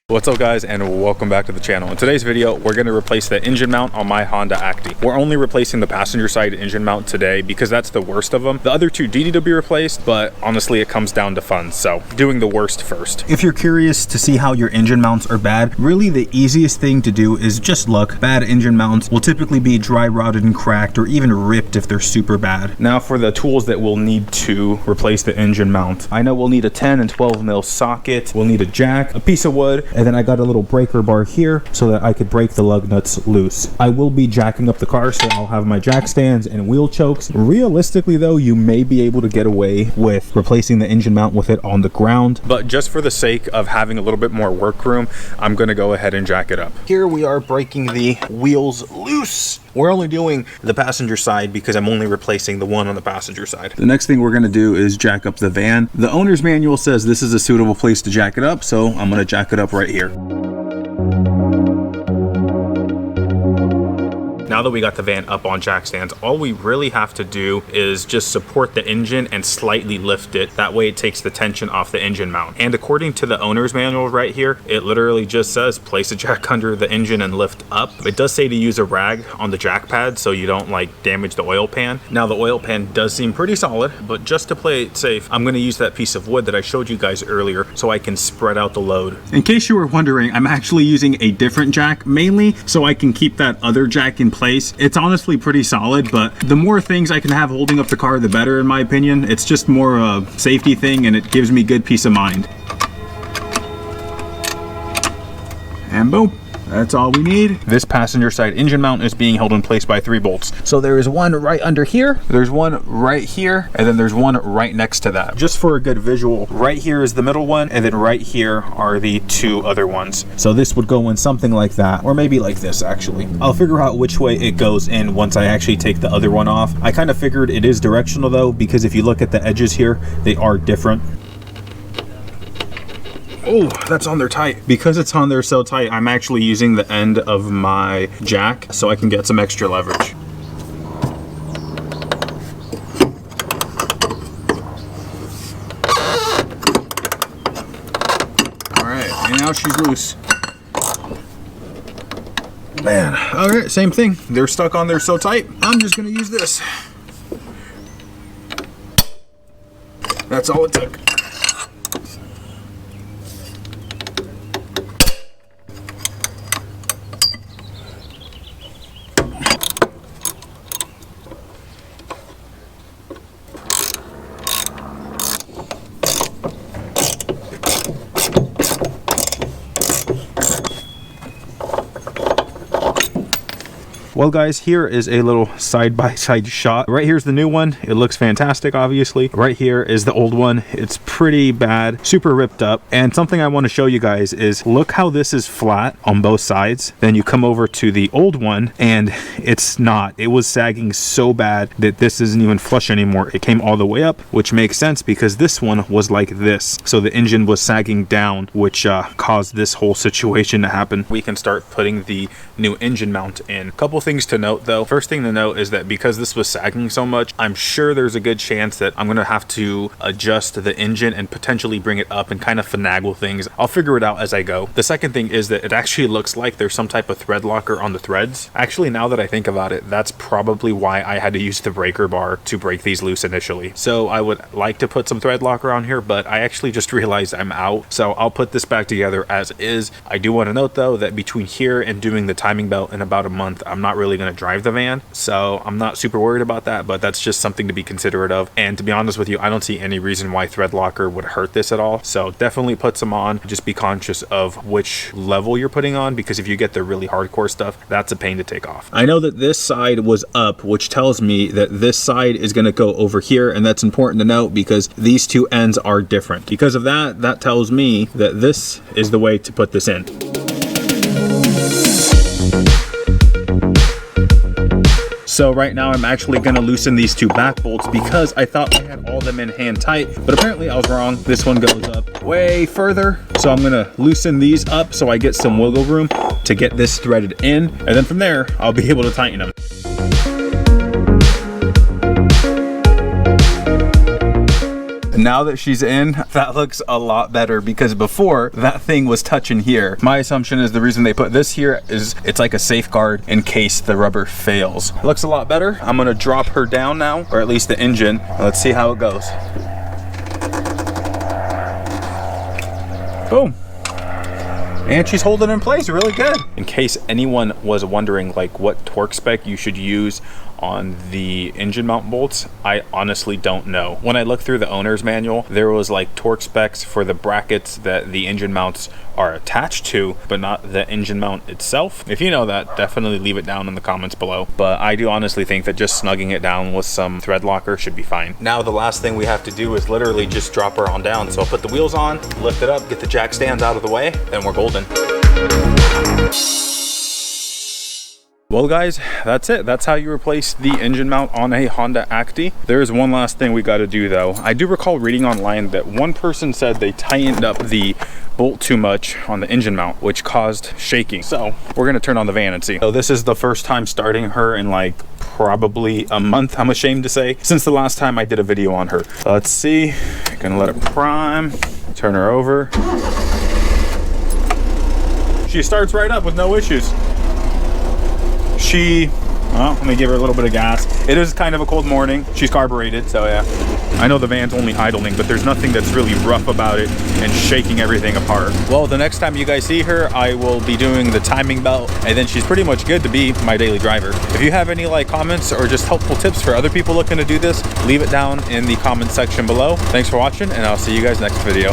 What's up guys, and welcome back to the channel. In today's video, we're going to replace the engine mount on my Honda Acty. We're only replacing the passenger side engine mount today because that's the worst of them. The other two do need to be replaced, but honestly it comes down to fun, so doing the worst first. If you're curious to see how your engine mounts are bad, really the easiest thing to do is just look. Bad engine mounts will typically be dry rotted and cracked, or even ripped if they're super bad. Now for the tools that we'll need to replace the engine mount. I know we'll need a 10 and 12 mil socket, we'll need a jack, a piece of wood, and then I got a little breaker bar here so that I could break the lug nuts loose. I will be jacking up the car, so I'll have my jack stands and wheel chokes. Realistically though, you may be able to get away with replacing the engine mount with it on the ground, but just for the sake of having a little bit more work room, I'm gonna go ahead and jack it up. Here we are breaking the wheels loose. We're only doing the passenger side because I'm only replacing the one on the passenger side. The next thing we're gonna do is jack up the van. The owner's manual says this is a suitable place to jack it up, so I'm gonna jack it up right here. Now that we got the van up on jack stands, all we really have to do is just support the engine and slightly lift it. That way it takes the tension off the engine mount. And according to the owner's manual right here, it literally just says place a jack under the engine and lift up. It does say to use a rag on the jack pad so you don't like damage the oil pan. Now the oil pan does seem pretty solid, but just to play it safe, I'm gonna use that piece of wood that I showed you guys earlier so I can spread out the load. In case you were wondering, I'm actually using a different jack, mainly so I can keep that other jack in place. It's honestly pretty solid, but the more things I can have holding up the car, the better in my opinion. It's just more a safety thing and it gives me good peace of mind. And boom. That's all we need. This passenger side engine mount is being held in place by 3 bolts. So there is one right under here, there's one right here, and then there's one right next to that. Just for a good visual, right here is the middle one, and then right here are the 2 other ones. So this would go in something like that, or maybe like this actually. I'll figure out which way it goes in once I actually take the other one off. I kind of figured it is directional though, because if you look at the edges here, they are different. Oh, that's on there tight. Because it's on there so tight, I'm actually using the end of my jack so I can get some extra leverage. All right, and now she's loose. Man, all right, same thing. They're stuck on there so tight. I'm just gonna use this. That's all it took. Well guys, here is a little side-by-side shot. Right here's the new one. It looks fantastic, obviously. Right here is the old one. It's pretty bad, super ripped up. And something I want to show you guys is look how this is flat on both sides. Then you come over to the old one and it's not. It was sagging so bad that this isn't even flush anymore. It came all the way up, which makes sense because this one was like this. So the engine was sagging down, which caused this whole situation to happen. We can start putting the new engine mount in. A couple things to note though. First thing to note is that because this was sagging so much, I'm sure there's a good chance that I'm gonna have to adjust the engine and potentially bring it up and kind of finagle things. I'll figure it out as I go. The second thing is that it actually looks like there's some type of thread locker on the threads. Actually, now that I think about it, that's probably why I had to use the breaker bar to break these loose initially. So I would like to put some thread locker on here, but I actually just realized I'm out. So I'll put this back together as is. I do want to note though that between here and doing the timing belt in about a month, I'm not really going to drive the van, so I'm not super worried about that, but that's just something to be considerate of. And to be honest with you, I don't see any reason why thread locker would hurt this at all. So definitely put some on. Just be conscious of which level you're putting on, because if you get the really hardcore stuff, that's a pain to take off. I know that this side was up, which tells me that this side is going to go over here, and that's important to note because these two ends are different. Because of that, that tells me that this is the way to put this in. So right now I'm actually gonna loosen these 2 back bolts because I thought I had all them in hand tight, but apparently I was wrong. This one goes up way further. So I'm gonna loosen these up so I get some wiggle room to get this threaded in. And then from there, I'll be able to tighten them. now that she's in, that looks a lot better, because before that thing was touching here. My assumption is the reason they put this here is it's like a safeguard in case the rubber fails. It looks a lot better. I'm gonna drop her down now, or at least the engine. Let's see how it goes. Boom. And she's holding in place really good. In case anyone was wondering like what torque spec you should use on the engine mount bolts, I honestly don't know. When I looked through the owner's manual, there was like torque specs for the brackets that the engine mounts are attached to, but not the engine mount itself. If you know that, definitely leave it down in the comments below. But I do honestly think that just snugging it down with some thread locker should be fine. Now the last thing we have to do is literally just drop her on down. So I'll put the wheels on, lift it up, get the jack stands out of the way, and we're golden. Well guys, that's it. That's how you replace the engine mount on a Honda Acty. There is one last thing we got to do though. I do recall reading online that one person said they tightened up the bolt too much on the engine mount, which caused shaking. So we're gonna turn on the van and see. So this is the first time starting her in like probably a month, I'm ashamed to say, since the last time I did a video on her. Let's see. Gonna let it prime, turn her over. She starts right up with no issues. Well, let me give her a little bit of gas. It is kind of a cold morning. She's carbureted, so yeah. I know the van's only idling, but there's nothing that's really rough about it and shaking everything apart. Well, the next time you guys see her, I will be doing the timing belt, and then she's pretty much good to be my daily driver. If you have any like comments or just helpful tips for other people looking to do this, leave it down in the comment section below. Thanks for watching, and I'll see you guys next video.